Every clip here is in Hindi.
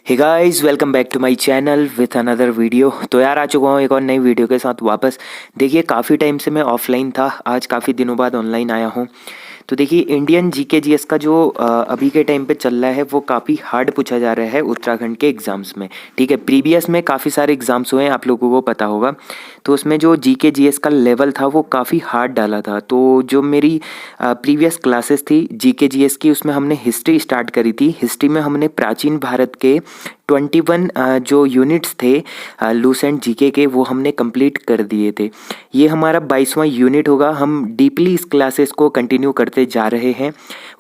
Hey guys, welcome back to my channel with another video. तो यार आ चुका हूँ एक और नई वीडियो के साथ वापस। देखिए काफ़ी टाइम से मैं ऑफलाइन था, आज काफ़ी दिनों बाद ऑनलाइन आया हूँ। तो देखिए इंडियन जीके जीएस का जो अभी के टाइम पे चल रहा है वो काफ़ी हार्ड पूछा जा रहा है उत्तराखंड के एग्ज़ाम्स में। ठीक है, प्रीवियस में काफ़ी सारे एग्ज़ाम्स हुए हैं, आप लोगों को पता होगा। तो उसमें जो जीके जीएस का लेवल था वो काफ़ी हार्ड डाला था। तो जो मेरी प्रीवियस क्लासेस थी जीके जीएस की, उसमें हमने हिस्ट्री स्टार्ट करी थी। हिस्ट्री में हमने प्राचीन भारत के 21 जो यूनिट्स थे लूसेंट जीके के, वो हमने कंप्लीट कर दिए थे। ये हमारा 22वां यूनिट होगा। हम डीपली इस क्लासेस को कंटिन्यू करते जा रहे हैं।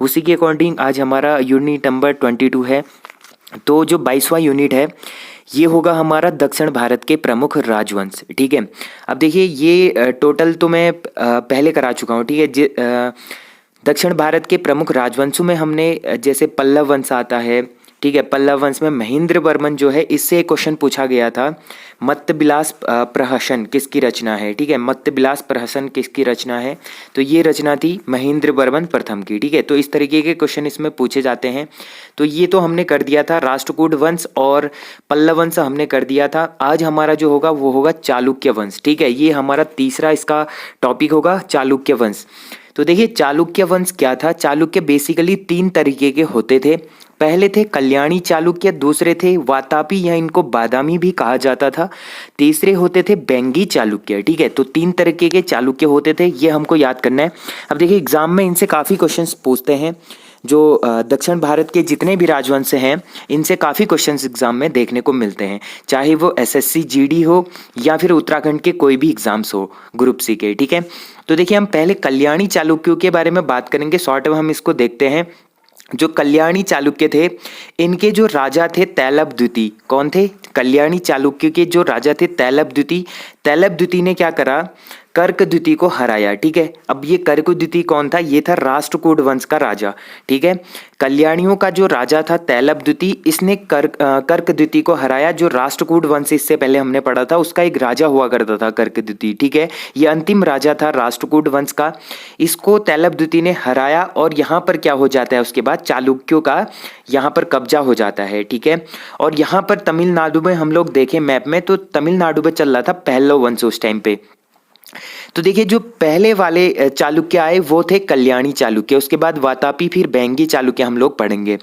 उसी के अकॉर्डिंग आज हमारा यूनिट नंबर 22 है। तो जो 22वां यूनिट है ये होगा हमारा दक्षिण भारत के प्रमुख राजवंश। ठीक है, अब देखिए ये टोटल तो मैं पहले करा चुका हूँ। ठीक है, दक्षिण भारत के प्रमुख राजवंशों में हमने जैसे पल्लव वंश आता है। ठीक है, पल्लव वंश में महेंद्र वर्मन जो है, इससे एक क्वेश्चन पूछा गया था, मत्तविलास प्रहसन किसकी रचना है। ठीक है, मत्तविलास प्रहसन किसकी रचना है, तो ये रचना थी महेंद्र वर्मन प्रथम की। ठीक है, तो इस तरीके के क्वेश्चन इसमें पूछे जाते हैं। तो ये तो हमने कर दिया था, राष्ट्रकूट वंश और पल्लव वंश हमने कर दिया था। आज हमारा जो होगा वो होगा चालुक्य वंश। ठीक है, ये हमारा तीसरा इसका टॉपिक होगा, चालुक्य वंश। तो देखिए चालुक्य वंश क्या था। चालुक्य बेसिकली 3 तरीके के होते थे। पहले थे कल्याणी चालुक्य, दूसरे थे वातापी या इनको बादामी भी कहा जाता था, तीसरे होते थे बेंगी चालुक्य। ठीक है, तो 3 तरीके के चालुक्य होते थे, ये हमको याद करना है। अब देखिए एग्जाम में इनसे काफ़ी क्वेश्चंस पूछते हैं। जो दक्षिण भारत के जितने भी राजवंश हैं इनसे काफ़ी क्वेश्चंस एग्जाम में देखने को मिलते हैं, चाहे वो एसएससी जीडी हो या फिर उत्तराखंड के कोई भी एग्जाम्स हो ग्रुप सी के। ठीक है, तो देखिए हम पहले कल्याणी चालुक्यों के बारे में बात करेंगे, शॉर्ट में हम इसको देखते हैं। जो कल्याणी चालुक्य थे, इनके जो राजा थे तैलभ द्वितीय। कौन थे? कल्याणी चालुक्य के जो राजा थे तैलभ द्वितीय। तैलभ द्वितीय ने क्या करा, कर्क द्वितीय को हराया। ठीक है, अब ये कर्क द्वितीय कौन था? ये था राष्ट्रकूट वंश का राजा। ठीक है, कल्याणियों का जो राजा था तैलभ द्वितीय, इसने कर्क द्वितीय को हराया। जो राष्ट्रकूट वंश इससे पहले हमने पढ़ा था उसका एक राजा हुआ करता था कर्क द्वितीय। ठीक है, ये अंतिम राजा था राष्ट्रकूट वंश का, इसको तैलभ द्वितीय ने हराया और यहाँ पर क्या हो जाता है, उसके बाद चालुक्यों का यहाँ पर कब्जा हो जाता है। ठीक है, और यहाँ पर तमिलनाडु में हम लोग देखें मैप में तो तमिलनाडु में चल रहा था पहला वंश उस टाइम पे। तो देखिए जो पहले वाले चालुक्य आए वो थे कल्याणी चालुक्य, उसके बाद वातापी, फिर बेंगी चालुक्य हम लोग पढ़ेंगे।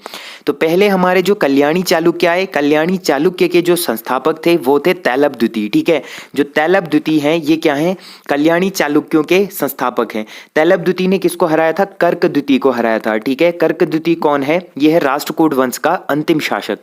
तो पहले हमारे जो कल्याणी चालुक्य आए, कल्याणी चालुक्य के जो संस्थापक थे वो थे तैलभ द्वितीय। ठीक है, जो तैलभ द्वितीय हैं ये क्या हैं, कल्याणी चालुक्यों के संस्थापक हैं। तैलभ द्वितीय ने किसको हराया था? कर्क द्वितीय को हराया था। ठीक है, कर्क द्वितीय कौन है? ये है राष्ट्रकूट वंश का अंतिम शासक।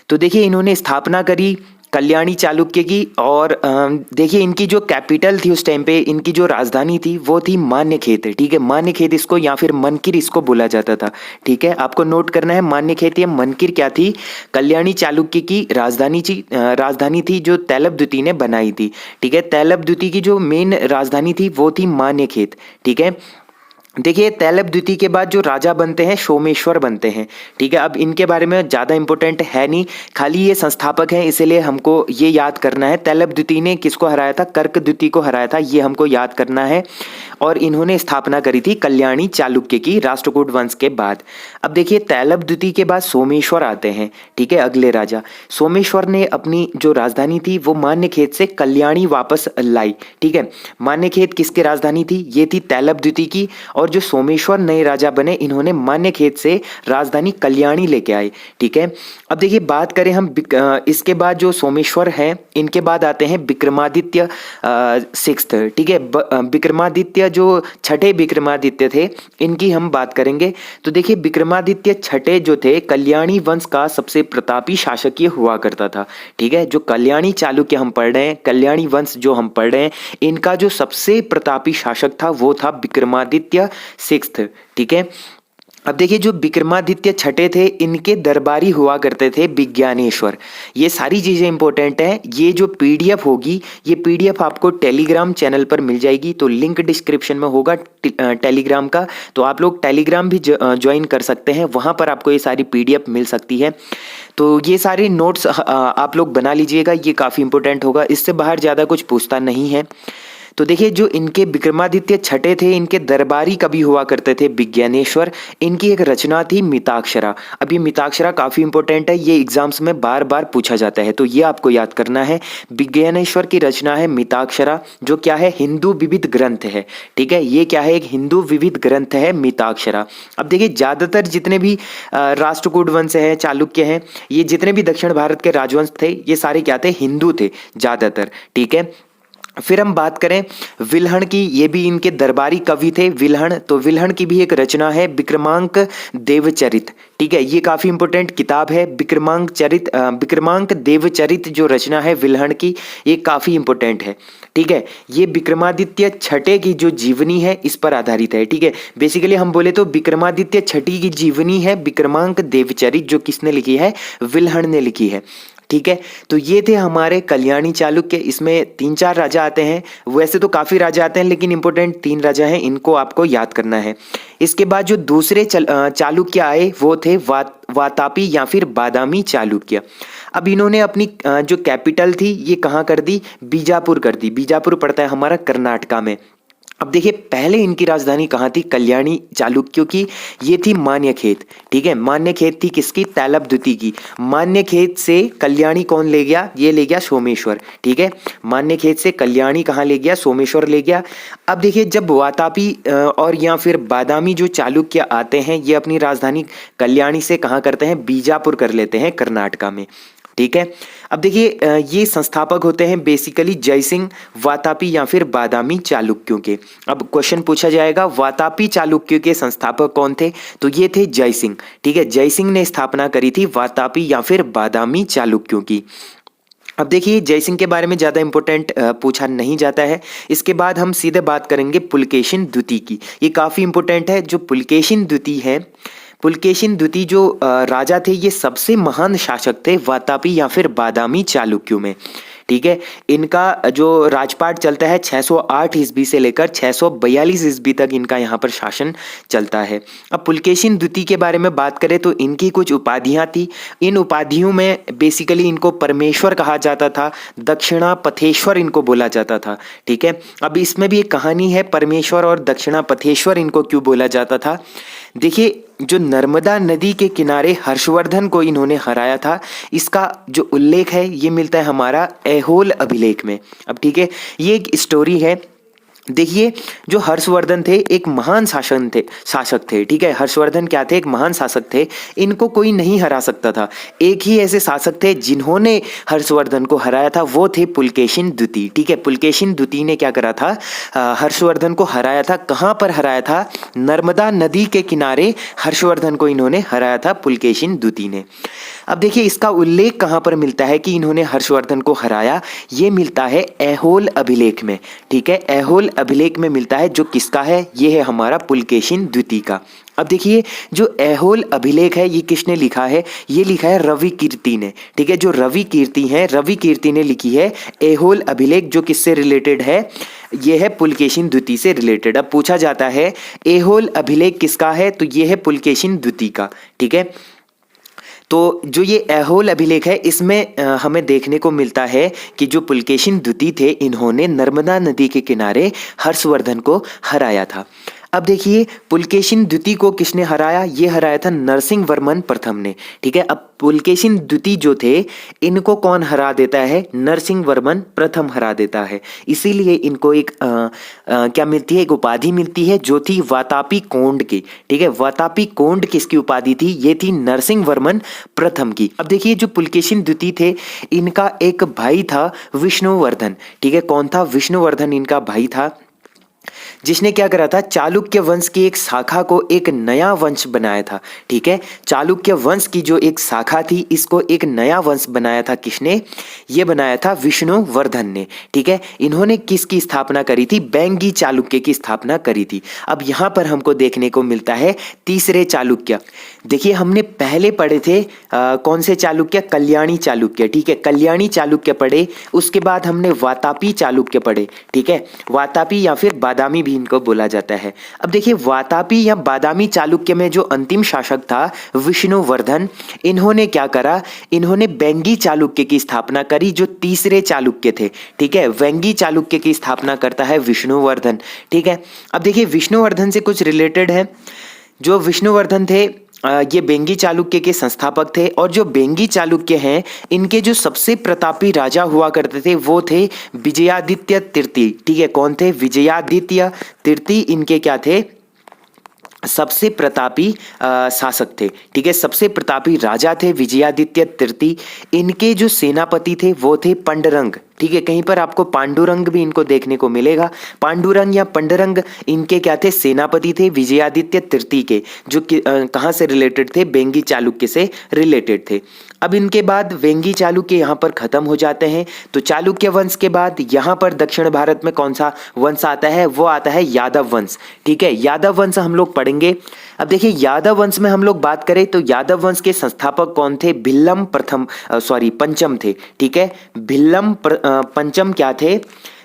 तो देखिए इन्होंने स्थापना करी कल्याणी चालुक्य की, और देखिए इनकी जो कैपिटल थी उस टाइम पे, इनकी जो राजधानी थी वो थी मान्यखेत। ठीक है, मान्यखेत इसको या फिर मनकिर इसको बोला जाता था। ठीक है, आपको नोट करना है मान्यखेत या मनकिर क्या थी, कल्याणी चालुक्य की राजधानी थी जो तैलभ द्वितीय ने बनाई थी। ठीक है, तैलभ द्वितीय की जो मेन राजधानी थी वो थी मान्यखेत। ठीक है, देखिए तैलभ द्वितीय के बाद जो राजा बनते हैं सोमेश्वर बनते हैं। ठीक है, अब इनके बारे में ज़्यादा इंपॉर्टेंट है नहीं, खाली ये संस्थापक हैं इसलिए हमको ये याद करना है। तैलभ द्वितीय ने किसको हराया था? कर्क द्वितीय को हराया था, ये हमको याद करना है। और इन्होंने स्थापना करी थी कल्याणी चालुक्य की राष्ट्रकूट वंश के बाद। अब देखिए तैलभ द्वितीय के बाद सोमेश्वर आते हैं। ठीक है, अगले राजा सोमेश्वर ने अपनी जो राजधानी थी वो मान्यखेत से कल्याणी वापस लाई। ठीक है, मान्यखेत किसकी राजधानी थी? ये थी तैलभ द्वितीय की। और जो सोमेश्वर नए राजा बने इन्होंने मान्यखेत से राजधानी कल्याणी लेके आए। ठीक है, अब देखिए बात करें हम इसके बाद जो सोमेश्वर हैं इनके बाद आते हैं विक्रमादित्य सिक्स्थ। ठीक है, विक्रमादित्य जो छठे विक्रमादित्य थे इनकी हम बात करेंगे। तो देखिए विक्रमादित्य छठे जो थे कल्याणी वंश का सबसे प्रतापी शासक ये हुआ करता था। ठीक है, जो कल्याणी चालुक्य हम पढ़ रहे हैं, कल्याणी वंश जो हम पढ़ रहे हैं, इनका जो सबसे प्रतापी शासक था वो था विक्रमादित्य सिक्स्थ। ठीक है, अब देखिए जो विक्रमादित्य छठे थे इनके दरबारी हुआ करते थे विज्ञानेश्वर। ये सारी चीज़ें इंपॉर्टेंट हैं। ये जो पीडीएफ होगी ये पीडीएफ आपको टेलीग्राम चैनल पर मिल जाएगी, तो लिंक डिस्क्रिप्शन में होगा टेलीग्राम का, तो आप लोग टेलीग्राम भी ज्वाइन कर सकते हैं, वहाँ पर आपको ये सारी पीडीएफ मिल सकती है। तो ये सारे नोट्स आप लोग बना लीजिएगा, ये काफ़ी इंपॉर्टेंट होगा, इससे बाहर ज़्यादा कुछ पूछता नहीं है। तो देखिए जो इनके विक्रमादित्य छठे थे, इनके दरबारी कवि हुआ करते थे विज्ञानेश्वर। इनकी एक रचना थी मिताक्षरा। अब ये मिताक्षरा काफ़ी इंपॉर्टेंट है, ये एग्जाम्स में बार बार पूछा जाता है, तो ये आपको याद करना है। विज्ञानेश्वर की रचना है मिताक्षरा, जो क्या है, हिंदू विविध ग्रंथ है। ठीक है, ये क्या है, एक हिंदू विविध ग्रंथ है मिताक्षरा। अब देखिए ज़्यादातर जितने भी राष्ट्रकूट वंश है, चालुक्य हैं, ये जितने भी दक्षिण भारत के राजवंश थे, ये सारे क्या थे, हिंदू थे ज़्यादातर। ठीक है, फिर हम बात करें विल्हण की, ये भी इनके दरबारी कवि थे विल्हण। तो विल्हण की भी एक रचना है विक्रमांक देवचरित। ठीक है, ये काफ़ी इंपॉर्टेंट किताब है विक्रमांक देवचरित जो रचना है विल्हण की, ये काफ़ी इंपॉर्टेंट है। ठीक है, ये विक्रमादित्य छठे की जो जीवनी है इस पर आधारित है। ठीक है, बेसिकली हम बोले तो विक्रमादित्य छठी की जीवनी है विक्रमांक देवचरित, जो किसने लिखी है, विल्हण ने लिखी है। ठीक है, तो ये थे हमारे कल्याणी चालुक्य। इसमें 3-4 राजा आते हैं, वैसे तो काफ़ी राजा आते हैं लेकिन इंपॉर्टेंट 3 राजा हैं, इनको आपको याद करना है। इसके बाद जो दूसरे चालुक्य आए वो थे वातापी या फिर बादामी चालुक्य। अब इन्होंने अपनी जो कैपिटल थी ये कहाँ कर दी, बीजापुर कर दी। बीजापुर पड़ता है हमारा कर्नाटका में। अब देखिए पहले इनकी राजधानी कहाँ थी, कल्याणी चालुक्यों की, ये थी मान्यखेत। ठीक है, मान्यखेत थी किसकी, तैलपद्युति की। मान्यखेत से कल्याणी कौन ले गया, ये ले गया सोमेश्वर। ठीक है, मान्यखेत से कल्याणी कहाँ ले गया, सोमेश्वर ले गया। अब देखिए जब वातापी और या फिर बादामी जो चालुक्य आते हैं, ये अपनी राजधानी कल्याणी से कहाँ करते हैं, बीजापुर कर लेते हैं कर्नाटका में। ठीक है, अब देखिए ये संस्थापक होते हैं बेसिकली जयसिंह, वातापी या फिर बादामी चालुक्यों के। अब क्वेश्चन पूछा जाएगा वातापी चालुक्यों के संस्थापक कौन थे, तो ये थे जयसिंह। ठीक है, जयसिंह ने स्थापना करी थी वातापी या फिर बादामी चालुक्यों की। अब देखिए जयसिंह के बारे में ज़्यादा इंपॉर्टेंट पूछा नहीं जाता है। इसके बाद हम सीधे बात करेंगे पुलकेशिन द्वितीय की। ये काफ़ी इंपॉर्टेंट है। जो पुलकेशिन द्वितीय है, पुलकेशिन द्वितीय जो राजा थे, ये सबसे महान शासक थे वातापी या फिर बादामी चालुक्यों में। ठीक है, इनका जो राजपाट चलता है 608 ईस्वी से लेकर 642 ईस्वी तक इनका यहाँ पर शासन चलता है। अब पुलकेशिन द्वितीय के बारे में बात करें तो इनकी कुछ उपाधियाँ थी। इन उपाधियों में बेसिकली इनको परमेश्वर कहा जाता था, दक्षिणापथेश्वर इनको बोला जाता था। ठीक है, अब इसमें भी एक कहानी है, परमेश्वर और दक्षिणापथेश्वर इनको क्यों बोला जाता था। देखिए जो नर्मदा नदी के किनारे हर्षवर्धन को इन्होंने हराया था, इसका जो उल्लेख है ये मिलता है हमारा ऐहोल अभिलेख में। अब ठीक है, ये एक स्टोरी है। देखिए जो हर्षवर्धन थे एक महान शासक थे। ठीक है, हर्षवर्धन क्या थे, एक महान शासक थे। इनको कोई नहीं हरा सकता था। एक ही ऐसे शासक थे जिन्होंने हर्षवर्धन को हराया था, वो थे पुलकेशिन द्वितीय। ठीक है, पुलकेशिन द्वितीय ने क्या करा था, हर्षवर्धन को हराया था। कहाँ पर हराया था, नर्मदा नदी के किनारे हर्षवर्धन को इन्होंने हराया था पुलकेशिन द्वितीय ने। अब देखिए इसका उल्लेख कहाँ पर मिलता है कि इन्होंने हर्षवर्धन को हराया, ये मिलता है ऐहोल अभिलेख में। ठीक है, ऐहोल अभिलेख में मिलता है, जो किसका है, ये है हमारा पुलकेशिन द्वितीय का। अब देखिए जो ऐहोल अभिलेख है ये किसने लिखा है, ये लिखा है रवि कीर्ति ने। ठीक है, जो रवि कीर्ति है, रवि कीर्ति ने लिखी है ऐहोल अभिलेख, जो किससे रिलेटेड है, ये है पुलकेशिन द्वितीय से रिलेटेड। अब पूछा जाता है ऐहोल अभिलेख किसका है, तो ये है पुलकेशिन द्वितीय का। ठीक है, तो जो ये ऐहोल अभिलेख है इसमें हमें देखने को मिलता है कि जो पुलकेशिन द्वितीय थे इन्होंने नर्मदा नदी के किनारे हर्षवर्धन को हराया था। अब देखिए पुलकेशिन द्वितीय को किसने हराया, ये हराया था नरसिंह वर्मन प्रथम ने। ठीक है, अब पुलकेशिन द्वितीय जो थे इनको कौन हरा देता है, नरसिंह वर्मन प्रथम हरा देता है। इसीलिए इनको एक क्या मिलती है, एक उपाधि मिलती है जो थी वातापी कोंड की। ठीक है, वातापी कोंड किसकी उपाधि थी, ये थी नरसिंह वर्मन प्रथम की। अब देखिए जो पुलकेशिन द्वितीय थे इनका एक भाई था विष्णुवर्धन। ठीक है, कौन था, विष्णुवर्धन इनका भाई था, जिसने क्या करा था, चालुक्य वंश की एक शाखा को एक नया वंश बनाया था। ठीक है, चालुक्य वंश की जो एक शाखा थी इसको एक नया वंश बनाया था, किसने, ये बनाया था विष्णुवर्धन ने। ठीक है, इन्होंने किसकी स्थापना करी थी, बैंगी चालुक्य की स्थापना करी थी। अब यहाँ पर हमको देखने को मिलता है तीसरे चालुक्य। देखिए हमने पहले पढ़े थे कौन से चालुक्य, कल्याणी चालुक्य। ठीक है, कल्याणी चालुक्य पढ़े, उसके बाद हमने वातापी चालुक्य पढ़े। ठीक है, वातापी या फिर बादामी भी भी इनको बोला जाता है। अब देखिए वातापी या बादामी चालुक्य में जो अंतिम शासक था विष्णुवर्धन, इन्होंने क्या करा, इन्होंने वेंगी चालुक्य की स्थापना करी जो तीसरे चालुक्य थे। ठीक है, वेंगी चालुक्य की स्थापना करता है विष्णुवर्धन। ठीक है, अब देखिए विष्णुवर्धन से कुछ रिलेटेड है। जो विष्णुवर्धन थे ये वेंगी चालुक्य के संस्थापक थे, और जो वेंगी चालुक्य हैं इनके जो सबसे प्रतापी राजा हुआ करते थे वो थे विजयादित्य तृतीय। ठीक है, कौन थे, विजयादित्य तृतीय इनके क्या थे, सबसे प्रतापी शासक थे। ठीक है, सबसे प्रतापी राजा थे विजयादित्य तृतीय। इनके जो सेनापति थे वो थे पंडरंग। ठीक है, कहीं पर आपको पांडुरंग भी इनको देखने को मिलेगा। पांडुरंग या पंडरंग इनके क्या थे, सेनापति थे विजयादित्य तृतीय के, जो कहाँ से रिलेटेड थे, वेंगी चालुक्य से रिलेटेड थे। अब इनके बाद वेंगी चालुक्य यहाँ पर खत्म हो जाते हैं, तो चालुक्य वंश के बाद यहाँ पर दक्षिण भारत में कौन सा वंश आता है, वो आता है यादव वंश। ठीक है, यादव वंश हम लोग पढ़ेंगे। अब देखिए यादव वंश में हम लोग बात करें तो यादव वंश के संस्थापक कौन थे, भिल्लम पंचम थे। ठीक है, भिल्लम पंचम क्या थे,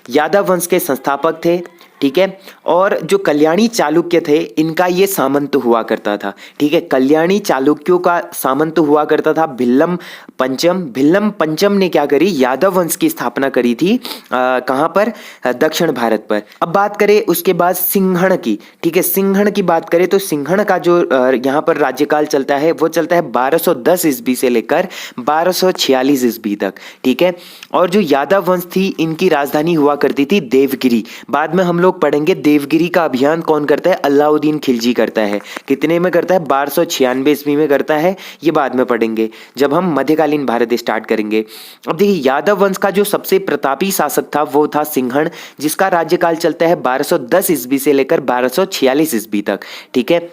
यादव वंश के संस्थापक थे। ठीक है, और जो कल्याणी चालुक्य थे इनका ये सामंत हुआ करता था। ठीक है, कल्याणी चालुक्यों का सामंत हुआ करता था भिल्लम पंचम। भिल्लम पंचम ने क्या करी, यादव वंश की स्थापना करी थी कहाँ पर, दक्षिण भारत पर। अब बात करें उसके बाद सिंहण की। ठीक है, सिंहण की बात करें तो सिंहण का जो यहाँ पर राज्यकाल चलता है वो चलता है 1210 ईस्वी से लेकर 1246 ईस्वी तक। ठीक है, और जो यादव वंश थी इनकी राजधानी हुआ करती थी देवगिरी। बाद में हम लोग पढ़ेंगे देवगिरी का अभियान कौन करता है, अलाउद्दीन खिलजी करता है। कितने में करता है, 1296 ईस्वी में करता है। ये बाद में पढ़ेंगे जब हम मध्यकालीन भारत स्टार्ट करेंगे। अब देखिए यादव वंश का जो सबसे प्रतापी शासक था वो था सिंहण, जिसका राज्यकाल चलता है 1210 ईस्वी से लेकर 1246 ईस्वी तक। ठीक है,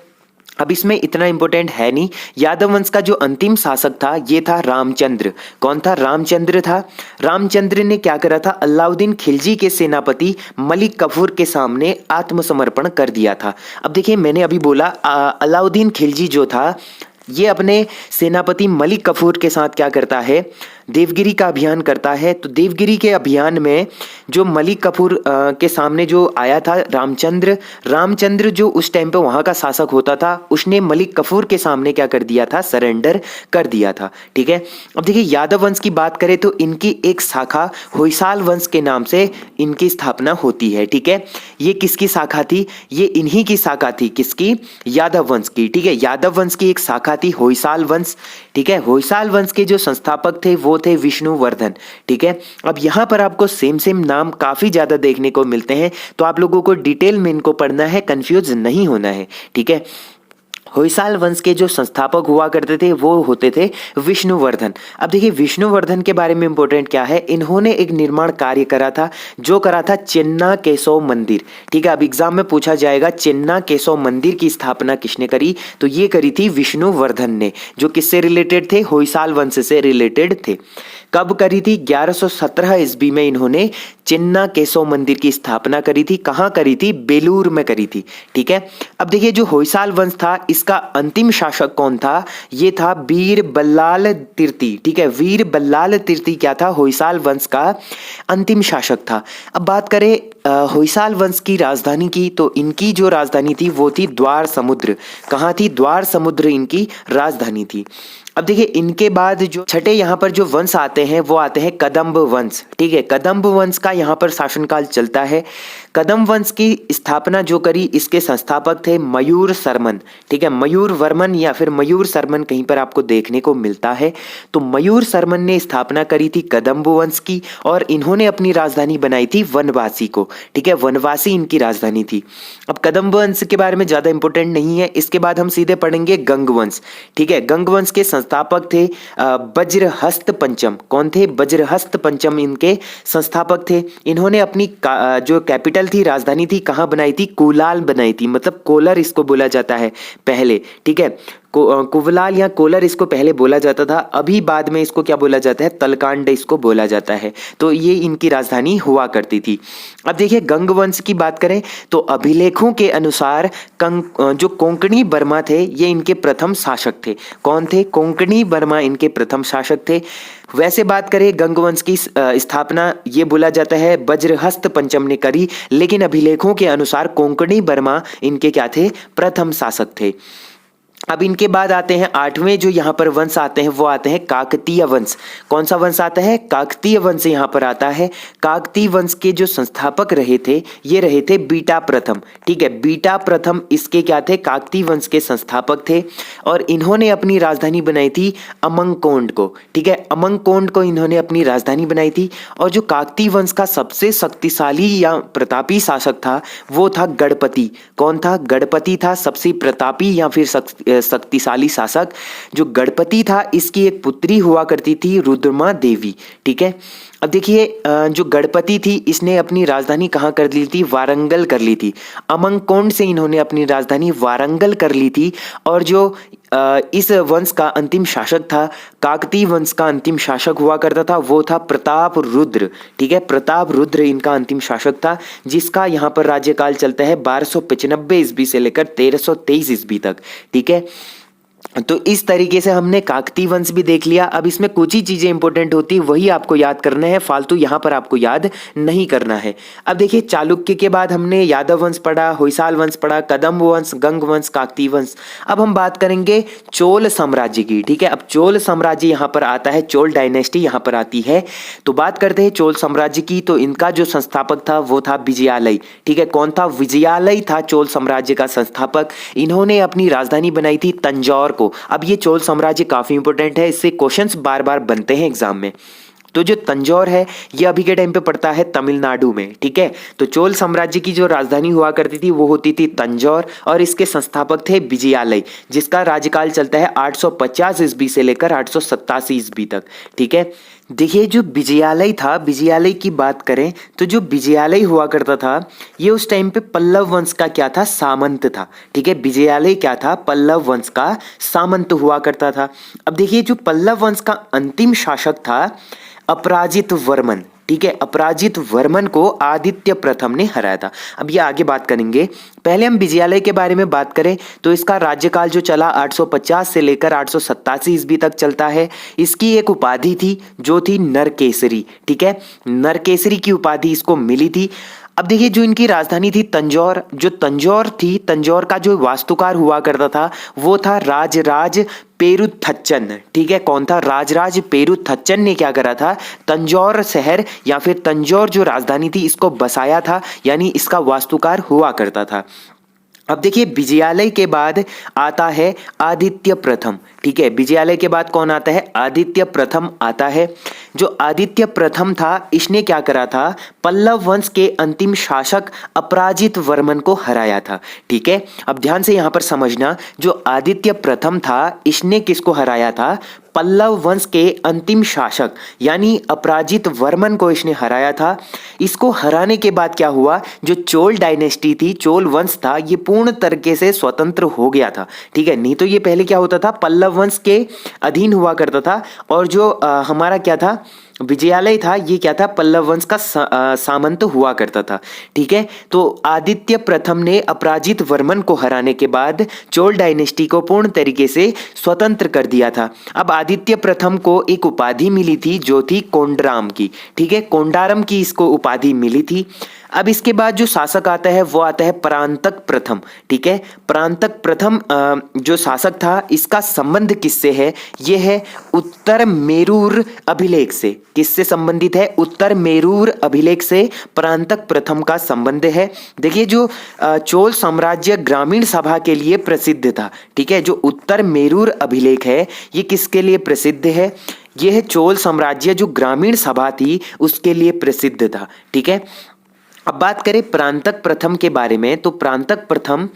अब इसमें इतना इंपॉर्टेंट है नहीं। यादव वंश का जो अंतिम शासक था ये था रामचंद्र। कौन था, रामचंद्र था। रामचंद्र ने क्या करा था, अलाउद्दीन खिलजी के सेनापति मलिक कफूर के सामने आत्मसमर्पण कर दिया था। अब देखिए मैंने अभी बोला अलाउद्दीन खिलजी जो था ये अपने सेनापति मलिक कफूर के साथ क्या करता है, देवगिरी का अभियान करता है। तो देवगिरी के अभियान में जो मलिक कफूर के सामने जो आया था रामचंद्र जो उस टाइम पे वहाँ का शासक होता था, उसने मलिक कफूर के सामने क्या कर दिया था, सरेंडर कर दिया था। ठीक है, अब देखिए यादव वंश की बात करें तो इनकी एक शाखा होयसाल वंश के नाम से इनकी स्थापना होती है। ठीक है, ये किसकी शाखा थी, ये इन्हीं की शाखा थी, किसकी, यादव वंश की। ठीक है, यादव वंश की एक शाखा थी होयसाल वंश। ठीक है, होयसाल वंश के जो संस्थापक थे वो थे विष्णुवर्धन। ठीक है, अब यहाँ पर आपको सेम नाम काफी ज्यादा देखने को मिलते हैं, तो आप लोगों को डिटेल में इनको पढ़ना है, कंफ्यूज नहीं होना है। ठीक है, होयसाल वंश के जो संस्थापक हुआ करते थे वो होते थे विष्णुवर्धन। अब देखिए विष्णुवर्धन के बारे में इंपॉर्टेंट क्या है, इन्होंने एक निर्माण कार्य करा था, जो करा था चेन्ना केशव मंदिर। ठीक है, अब एग्जाम में पूछा जाएगा चेन्ना केशव मंदिर की स्थापना किसने करी, तो ये करी थी विष्णुवर्धन ने, जो किससे रिलेटेड थे, होयसाल वंश से रिलेटेड थे। कब करी थी, 1117 ईस्वी में इन्होंने चेन्ना केशव मंदिर की स्थापना करी थी। कहाँ करी थी, बेलूर में करी थी। ठीक है, अब देखिए जो होयसाल वंश था इसका अंतिम शासक कौन था, ये था वीर बल्लाल तृतीय। ठीक है, वीर बल्लाल तृतीय क्या था, होयसाल वंश का अंतिम शासक था। अब बात करें होयसाल वंश की राजधानी की, तो इनकी जो राजधानी थी वो थी द्वार समुद्र। कहाँ थी, द्वार समुद्र इनकी राजधानी थी। अब देखिए इनके बाद जो छठे यहाँ पर जो वंश आते हैं वो आते हैं कदम्ब वंश। ठीक है, कदम्ब वंश का यहाँ पर शासनकाल चलता है। कदम्ब वंश की स्थापना जो करी, इसके संस्थापक थे मयूर शर्मन। ठीक है, मयूर वर्मन या फिर मयूर शर्मन कहीं पर आपको देखने को मिलता है। तो मयूर शर्मन ने स्थापना करी थी कदम्ब वंश की, और इन्होंने अपनी राजधानी बनाई थी वनवासी को। ठीक है, वनवासी इनकी राजधानी थी। अब कदम्ब वंश के बारे में ज्यादा इंपॉर्टेंट नहीं है, इसके बाद हम सीधे पढ़ेंगे गंग वंश। ठीक है, गंग वंश के संस्थापक थे वज्रहस्त पंचम। कौन थे, वज्रहस्त पंचम इनके संस्थापक थे। इन्होंने अपनी जो कैपिटल थी, राजधानी थी, कहाँ बनाई थी, कोलार बनाई थी, मतलब कोलर इसको बोला जाता है पहले। ठीक है, कुवलाल या कोलर इसको पहले बोला जाता था, अभी बाद में इसको क्या बोला जाता है, तलकांड इसको बोला जाता है। तो ये इनकी राजधानी हुआ करती थी। अब देखिए गंग वंश की बात करें तो अभिलेखों के अनुसार जो कोंकणी बर्मा थे ये इनके प्रथम शासक थे। कौन थे? कोंकणी बर्मा इनके प्रथम शासक थे। वैसे बात करें गंग वंश की स्थापना ये बोला जाता है वज्रहस्त पंचम ने करी, लेकिन अभिलेखों के अनुसार कोंकणी बर्मा इनके क्या थे? प्रथम शासक थे। अब इनके बाद आते हैं 8वें जो यहाँ पर वंश आते हैं वो आते हैं काकतीय वंश। कौन सा वंश आता है? काकतीय वंश यहाँ पर आता है। काकतीय वंश के जो संस्थापक रहे थे ये रहे थे बीटा प्रथम। ठीक है, बीटा प्रथम इसके क्या थे? काकतीय वंश के संस्थापक थे और इन्होंने अपनी राजधानी बनाई थी अमंकोंड को। ठीक है, अमंकोंड को इन्होंने अपनी राजधानी बनाई थी। और जो काकतीय वंश का सबसे शक्तिशाली या प्रतापी शासक था वो था गणपति। कौन था? गणपति था सबसे प्रतापी या फिर शक्तिशाली शासक। जो गणपति था इसकी एक पुत्री हुआ करती थी रुद्रमा देवी। ठीक है, अब देखिए जो गणपति थी इसने अपनी राजधानी कहाँ कर ली थी? वारंगल कर ली थी। अमंकोंड से इन्होंने अपनी राजधानी वारंगल कर ली थी। और जो इस वंश का अंतिम शासक था, काकतीय वंश का अंतिम शासक हुआ करता था वो था प्रताप रुद्र। ठीक है, प्रताप रुद्र इनका अंतिम शासक था जिसका यहाँ पर राज्यकाल चलता है 1295 ईस्वी से लेकर 1323 ईस्वी तक। ठीक है, तो इस तरीके से हमने काकतीय वंश भी देख लिया। अब इसमें कुछ ही चीजें इंपॉर्टेंट होती है वही आपको याद करना है, फालतू यहाँ पर आपको याद नहीं करना है। अब देखिए चालुक्य के बाद हमने यादव वंश पढ़ा, होयसाल वंश पढ़ा, कदम्ब वंश, गंग वंश, काकतीय वंश। अब हम बात करेंगे चोल साम्राज्य की। ठीक है, अब चोल साम्राज्य यहाँ पर आता है, चोल डायनेस्टी यहाँ पर आती है। तो बात करते हैं चोल साम्राज्य की। तो इनका जो संस्थापक था वो था विजयालय। ठीक है, कौन था? विजयालय था चोल साम्राज्य का संस्थापक। इन्होंने अपनी राजधानी बनाई थी तंजौर को। अब ये चोल साम्राज्य काफी इंपॉर्टेंट है, इससे क्वेश्चंस बार बार बनते हैं एग्जाम में। तो जो तंजौर है ये अभी के टाइम पे पड़ता है तमिलनाडु में। ठीक है, तो चोल साम्राज्य की जो राजधानी हुआ करती थी वो होती थी तंजौर और इसके संस्थापक थे विजयालय, जिसका राज्यकाल चलता है 850 ईस्वी से लेकर 887 ईस्वी तक। ठीक है, देखिए जो विजयालय था, विजयालय की बात करें तो जो विजयालय हुआ करता था ये उस टाइम पे पल्लव वंश का क्या था? सामंत था। ठीक है, विजयालय क्या था? पल्लव वंश का सामंत हुआ करता था। अब देखिए जो पल्लव वंश का अंतिम शासक था अपराजित वर्मन। ठीक है, अपराजित वर्मन को आदित्य प्रथम ने हराया था। अब ये आगे बात करेंगे। पहले हम विजयालय के बारे में बात करें तो इसका राज्यकाल जो चला 850 से लेकर 887 ईस्वी तक चलता है। इसकी एक उपाधि थी जो थी नरकेसरी। ठीक है, नरकेसरी की उपाधि इसको मिली थी। अब देखिए जो इनकी राजधानी थी तंजौर, जो तंजौर थी, तंजौर का जो वास्तुकार हुआ करता था वो था राजराज पेरुथच्चन। ठीक है, कौन था? राजराज पेरुथच्चन ने क्या करा था? तंजौर शहर या फिर तंजौर जो राजधानी थी इसको बसाया था, यानी इसका वास्तुकार हुआ करता था। अब देखिए विजयालय के बाद आता है आदित्य प्रथम। ठीक है, विजयालय के बाद कौन आता है? आदित्य प्रथम आता है। जो आदित्य प्रथम था इसने क्या करा था? पल्लव वंश के अंतिम शासक अपराजित वर्मन को हराया था। ठीक है, अब ध्यान से यहां पर समझना, जो आदित्य प्रथम था इसने किसको हराया था? पल्लव वंश के अंतिम शासक यानी अपराजित वर्मन को इसने हराया था। इसको हराने के बाद क्या हुआ? जो चोल डायनेस्टी थी, चोल वंश था, ये पूर्ण तरीके से स्वतंत्र हो गया था। ठीक है, नहीं तो ये पहले क्या होता था? पल्लव वंश के अधीन हुआ करता था। और जो हमारा क्या था? विजयालय था, ये क्या था? पल्लव वंश का सामंत हुआ करता था। ठीक है, तो आदित्य प्रथम ने अपराजित वर्मन को हराने के बाद चोल डायनेस्टी को पूर्ण तरीके से स्वतंत्र कर दिया था। अब आदित्य प्रथम को एक उपाधि मिली थी जो थी कोंडराम की। ठीक है, कोंडारम की इसको उपाधि मिली थी। अब इसके बाद जो शासक आता है वो आता है परांतक प्रथम। ठीक है, परांतक प्रथम जो शासक था इसका संबंध किससे है? ये है उत्तर मेरूर अभिलेख से। किससे संबंधित है? उत्तर मेरूर अभिलेख से परांतक प्रथम का संबंध है। देखिए जो चोल साम्राज्य ग्रामीण सभा के लिए प्रसिद्ध था। ठीक है, जो उत्तर मेरूर अभिलेख है ये किसके लिए प्रसिद्ध है? यह चोल साम्राज्य जो ग्रामीण सभा थी उसके लिए प्रसिद्ध था। ठीक है, अब बात करें प्रांतक प्रथम के बारे में, तो प्रांतक प्रथम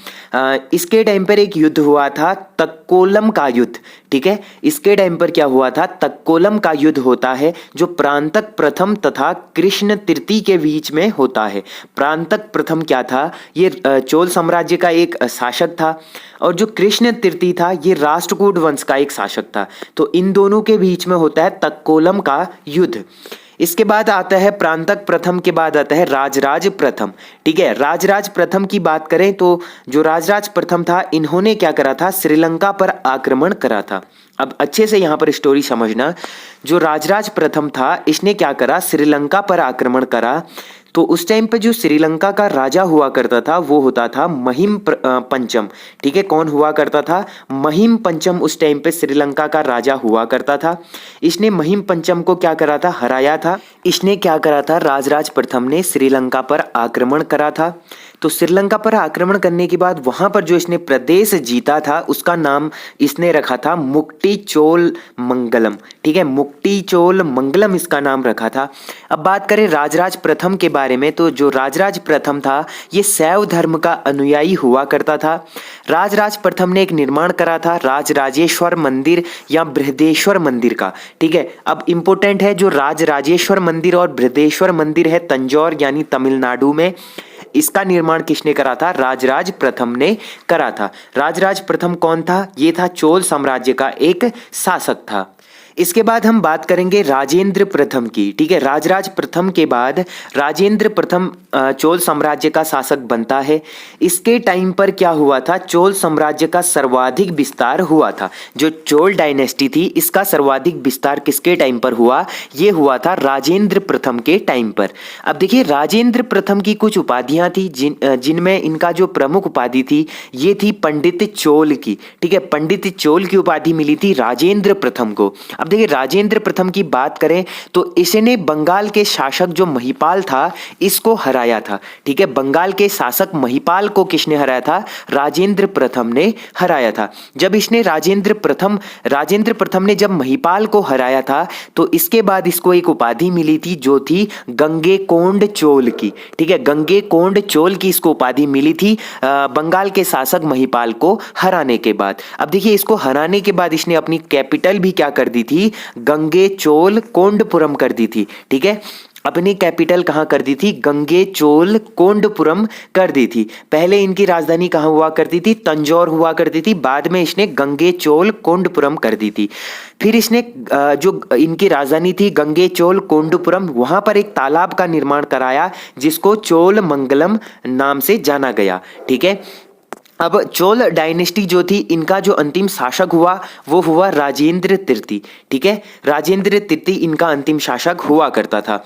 इसके टाइम पर एक युद्ध हुआ था, तक्कोलम का युद्ध। ठीक है, इसके टाइम पर क्या हुआ था, तक्कोलम का युद्ध होता है जो प्रांतक प्रथम तथा कृष्ण तृतीय के बीच में होता है। प्रांतक प्रथम क्या था, ये चोल साम्राज्य का एक शासक था, और जो कृष्ण तृतीय था ये राष्ट्रकूट वंश का एक शासक था। तो इन दोनों के बीच में होता है तक्कोलम का युद्ध। इसके बाद आता है प्रांतक प्रथम के बाद आता है राजराज प्रथम। ठीक है, राजराज प्रथम की बात करें तो जो राजराज प्रथम था इन्होंने क्या करा था, श्रीलंका पर आक्रमण करा था। अब अच्छे से यहाँ पर स्टोरी समझना, जो राजराज प्रथम था इसने क्या करा, श्रीलंका पर आक्रमण करा। तो उस टाइम पे जो श्रीलंका का राजा हुआ करता था वो होता था महिम पंचम। ठीक है, कौन हुआ करता था, महिम पंचम उस टाइम पे श्रीलंका का राजा हुआ करता था। इसने महिम पंचम को क्या करा था, हराया था। इसने क्या करा था, राजराज प्रथम ने श्रीलंका पर आक्रमण करा था। तो श्रीलंका पर आक्रमण करने के बाद वहां पर जो इसने प्रदेश जीता था उसका नाम इसने रखा था मुक्ति चोल मंगलम। ठीक है, मुक्ति चोल मंगलम इसका नाम रखा था। अब बात करें राजराज प्रथम के बारे में, तो जो राजराज प्रथम था ये शैव धर्म का अनुयायी हुआ करता था। राजराज प्रथम ने एक निर्माण करा था राजराजेश्वर मंदिर या बृहदेश्वर मंदिर का। ठीक है, अब इंपॉर्टेंट है जो राजराजेश्वर मंदिर और बृहदेश्वर मंदिर है तंजौर यानी तमिलनाडु में, इसका निर्माण किसने करा था, राजराज प्रथम ने करा था। राजराज प्रथम कौन था, ये था चोल साम्राज्य का एक शासक था। इसके बाद हम बात करेंगे राजेंद्र प्रथम की। ठीक है, राजराज प्रथम के बाद राजेंद्र प्रथम चोल साम्राज्य का शासक बनता है। इसके टाइम पर क्या हुआ था, चोल साम्राज्य का सर्वाधिक विस्तार हुआ था। जो चोल डायनेस्टी थी इसका सर्वाधिक विस्तार किसके टाइम पर हुआ, ये हुआ था राजेंद्र प्रथम के टाइम पर। अब देखिए राजेंद्र प्रथम की कुछ उपाधियां थी जिनमें इनका जो प्रमुख उपाधि थी ये थी पंडित चोल की। ठीक है, पंडित चोल की उपाधि मिली थी राजेंद्र प्रथम को। अब देखिए राजेंद्र प्रथम की बात करें तो इसने बंगाल के शासक जो महिपाल था इसको हराया था। ठीक है, बंगाल के शासक महिपाल को किसने हराया था, राजेंद्र प्रथम ने हराया था। जब इसने राजेंद्र प्रथम ने जब महिपाल को हराया था तो इसके बाद इसको एक उपाधि मिली थी जो थी गंगेकोंड चोल की। ठीक है, गंगेकोंड चोल की इसको उपाधि मिली थी बंगाल के शासक महिपाल को हराने के बाद। अब देखिए इसको हराने के बाद इसने अपनी कैपिटल भी क्या कर दी थी, गंगेचोल कोंडपुरम कर दी थी। ठीक है, अपनी कैपिटल कहां कर दी थी, गंगेचोल कोंडपुरम कर दी थी। पहले इनकी राजधानी कहां हुआ करती थी, तंजौर हुआ करती थी, बाद में इसने गंगेचोल कोंडपुरम कर दी थी। फिर इसने जो इनकी राजधानी थी गंगेचोल कोंडपुरम वहां पर एक तालाब का निर्माण कराया जिसको चोल मंगलम नाम से जाना गया। ठीक है, अब चोल डायनेस्टी जो थी इनका जो अंतिम शासक हुआ वो हुआ राजेंद्र तृतीय। ठीक है, राजेंद्र तृतीय इनका अंतिम शासक हुआ करता था।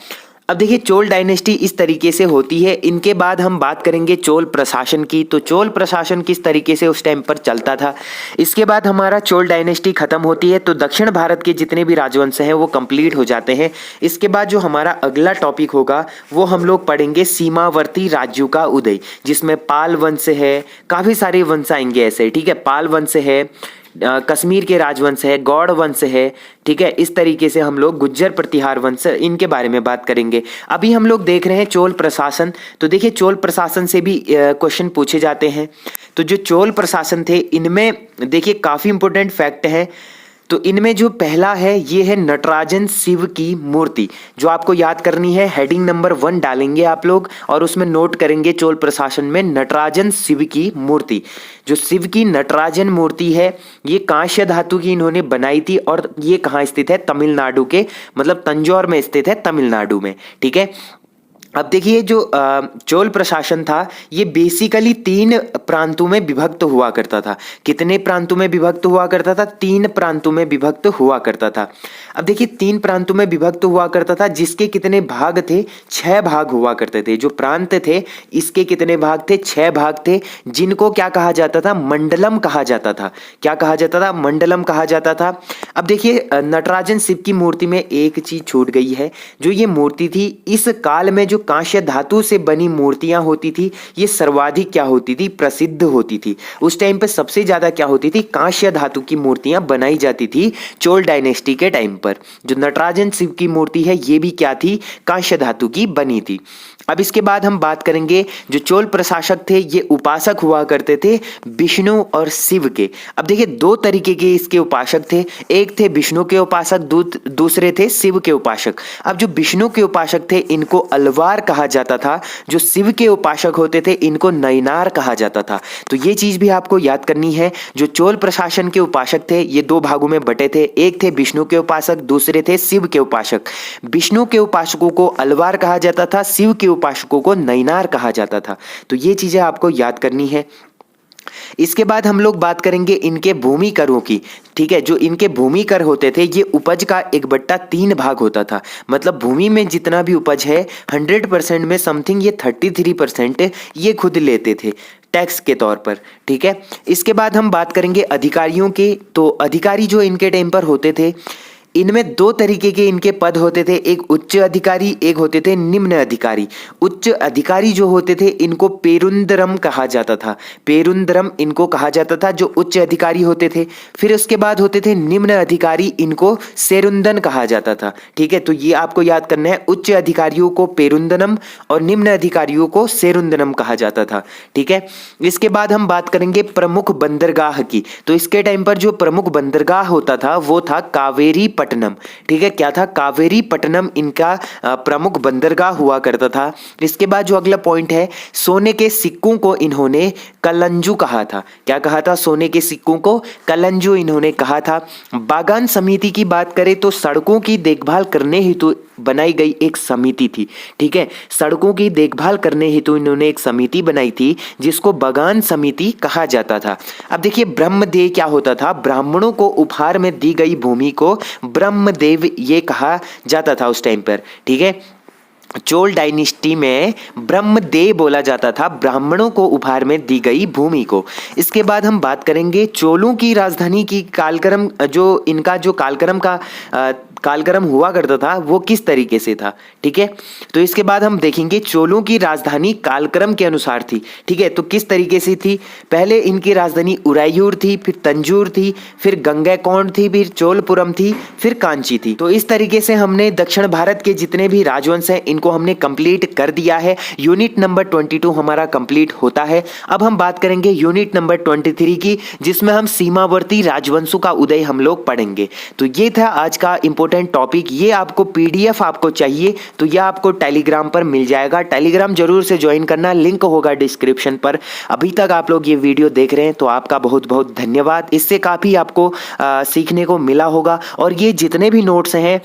अब देखिए चोल डायनेस्टी इस तरीके से होती है। इनके बाद हम बात करेंगे चोल प्रशासन की। तो चोल प्रशासन किस तरीके से उस टाइम पर चलता था। इसके बाद हमारा चोल डायनेस्टी खत्म होती है तो दक्षिण भारत के जितने भी राजवंश हैं वो कंप्लीट हो जाते हैं। इसके बाद जो हमारा अगला टॉपिक होगा वो हम लोग पढ़ेंगे सीमावर्ती राज्यों का उदय, जिसमें पाल वंश है, काफी सारे वंश आएंगे ऐसे। ठीक है, पाल वंश है, कश्मीर के राजवंश है, गौड़ वंश है। ठीक है, इस तरीके से हम लोग गुज्जर प्रतिहार वंश इनके बारे में बात करेंगे। अभी हम लोग देख रहे हैं चोल प्रशासन। तो देखिए चोल प्रशासन से भी क्वेश्चन पूछे जाते हैं। तो जो चोल प्रशासन थे इनमें देखिए काफी इंपॉर्टेंट फैक्ट है। तो इनमें जो पहला है ये है नटराजन शिव की मूर्ति, जो आपको याद करनी है। हेडिंग नंबर 1 डालेंगे आप लोग और उसमें नोट करेंगे चोल प्रशासन में नटराजन शिव की मूर्ति। जो शिव की नटराजन मूर्ति है ये कांस्य धातु की इन्होंने बनाई थी और ये कहाँ स्थित है, तमिलनाडु के, मतलब तंजौर में स्थित है, तमिलनाडु में। ठीक है, अब देखिए जो चोल प्रशासन था ये बेसिकली 3 प्रांतों में विभक्त हुआ करता था। कितने प्रांतों में विभक्त हुआ करता था, 3 प्रांतों में विभक्त हुआ करता था। अब देखिए 3 प्रांतों में विभक्त हुआ करता था जिसके कितने भाग थे, 6 भाग हुआ करते थे। जो प्रांत थे इसके कितने भाग थे, 6 भाग थे, जिनको क्या कहा जाता था, मंडलम कहा जाता था। क्या कहा जाता था, मंडलम कहा जाता था। अब देखिए नटराजन शिव की मूर्ति में एक चीज छूट गई है। जो ये मूर्ति थी इस काल में जो कांस्य धातु से बनी मूर्तियां होती थी ये सर्वाधिक क्या होती थी, प्रसिद्ध होती थी। उस टाइम पे सबसे ज्यादा क्या होती थी, कांस्य धातु की मूर्तियां बनाई जाती थी चोल डायनेस्टी के टाइम पर। जो नटराजन शिव की मूर्ति है ये भी क्या थी, कांस्य धातु की बनी थी। अब इसके बाद हम बात करेंगे जो चोल प्रशासक थे ये उपासक हुआ करते थे विष्णु और शिव के। अब देखिए दो तरीके के इसके उपासक थे, एक थे विष्णु के उपासक, दूसरे थे शिव के उपासक। अब जो विष्णु के उपासक थे इनको अलवार कहा जाता था, जो शिव के उपासक होते थे इनको नैनार कहा जाता था। तो ये चीज भी आपको याद करनी है। जो चोल प्रशासन के उपासक थे ये दो भागों में बटे थे, एक थे विष्णु के उपासक, दूसरे थे शिव के उपासक। विष्णु के उपासकों को अलवार कहा जाता था, शिव के उपासकों को नैनार कहा जाता था। तो ये चीजें आपको याद करनी है। इसके बाद हम लोग बात करेंगे इनके भूमि करों की। ठीक है, जो इनके भूमि कर होते थे ये उपज का 1/3 भाग होता था। मतलब भूमि में जितना भी उपज है 100% में समथिंग ये 33% ये खुद लेते थे टैक्स के तौर पर। ठीक है, इसके बाद हम बात करेंगे अधिकारियों की। तो अधिकारी जो इनके टाइम पर होते थे इनमें दो तरीके के इनके पद होते थे, एक उच्च अधिकारी, एक होते थे निम्न अधिकारी। उच्च अधिकारी जो होते थे इनको पेरुंदरम कहा जाता था, पेरुंदरम इनको कहा जाता था जो उच्च अधिकारी होते थे। फिर उसके बाद होते थे निम्न अधिकारी, इनको सेरुंदन कहा जाता था। ठीक है, तो ये आपको याद करना है, उच्च अधिकारियों को पेरुंदनम और निम्न अधिकारियों को सेरुंदनम कहा जाता था। ठीक है, इसके बाद हम बात करेंगे प्रमुख बंदरगाह की। तो इसके टाइम पर जो प्रमुख बंदरगाह होता था वो था कावेरी पट्टनम। ठीक है, क्या था, कावेरी पट्टनम इनका प्रमुख बंदरगाह हुआ करता था। इसके बाद जो अगला पॉइंट है, सोने के सिक्कों को इन्होंने कलंजू कहा था। क्या कहा था, सोने के सिक्कों को कलंजू इन्होंने कहा था। बागान समिति की बात करें तो सड़कों की देखभाल करने हेतु बनाई गई एक समिति थी। ठीक है, सड़कों की देखभाल करने हेतु इन्होंने एक समिति बनाई थी जिसको बागान समिति कहा जाता था। अब देखिए ब्रह्मदेव क्या होता था, ब्राह्मणों को उपहार में दी गई भूमि को ब्रह्मदेव ये कहा जाता था उस टाइम पर। ठीक है, चोल डायनेस्टी में ब्रह्मदेव बोला जाता था ब्राह्मणों को उपहार में दी गई भूमि को। इसके बाद हम बात करेंगे चोलों की राजधानी की कालक्रम, जो इनका जो कालक्रम हुआ करता था वो किस तरीके से था। ठीक है, तो इसके बाद हम देखेंगे चोलों की राजधानी कालक्रम के अनुसार थी। ठीक है, तो किस तरीके से थी, पहले इनकी राजधानी उरायूर थी, फिर तंजूर थी, फिर गंगैकोंड थी, फिर चोलपुरम थी, फिर कांची थी। तो इस तरीके से हमने दक्षिण भारत के जितने भी राजवंश हैं इनको हमने कंप्लीट कर दिया है। यूनिट नंबर 22 हमारा कंप्लीट होता है। अब हम बात करेंगे यूनिट नंबर 23 की, जिसमें हम सीमावर्ती राजवंशों का उदय हम लोग पढ़ेंगे। तो ये था आज का इंपोर्टेंट टॉपिक। ये आपको PDF आपको चाहिए तो यह आपको टेलीग्राम पर मिल जाएगा। टेलीग्राम जरूर से ज्वाइन करना, लिंक होगा डिस्क्रिप्शन पर। अभी तक आप लोग ये वीडियो देख रहे हैं तो आपका बहुत बहुत धन्यवाद। इससे काफ़ी आपको सीखने को मिला होगा। और ये जितने भी नोट्स हैं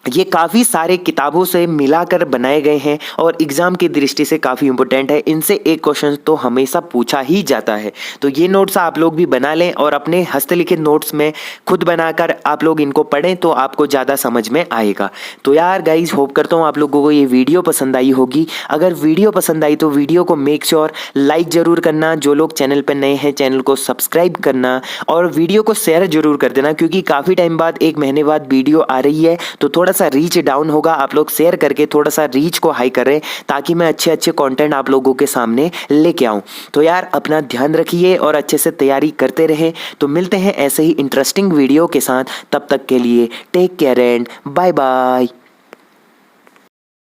ये काफ़ी सारे किताबों से मिलाकर बनाए गए हैं और एग्ज़ाम की दृष्टि से काफ़ी इंपॉर्टेंट है। इनसे एक क्वेश्चन तो हमेशा पूछा ही जाता है। तो ये नोट्स आप लोग भी बना लें और अपने हस्तलिखित नोट्स में खुद बनाकर आप लोग इनको पढ़ें तो आपको ज़्यादा समझ में आएगा। तो यार गाइज, होप करता हूँ आप लोगों को ये वीडियो पसंद आई होगी। अगर वीडियो पसंद आई तो वीडियो को मेक श्योर लाइक ज़रूर करना, जो लोग चैनल पर नए हैं चैनल को सब्सक्राइब करना और वीडियो को शेयर जरूर कर देना, क्योंकि काफ़ी टाइम बाद, 1 महीने बाद वीडियो आ रही है तो थोड़ा सा रीच डाउन होगा। आप लोग शेयर करके थोड़ा सा रीच को हाई करें ताकि मैं अच्छे अच्छे कंटेंट आप लोगों के सामने लेके आऊं। तो यार अपना ध्यान रखिए और अच्छे से तैयारी करते रहें। तो मिलते हैं ऐसे ही इंटरेस्टिंग वीडियो के साथ, तब तक के लिए take care and bye bye.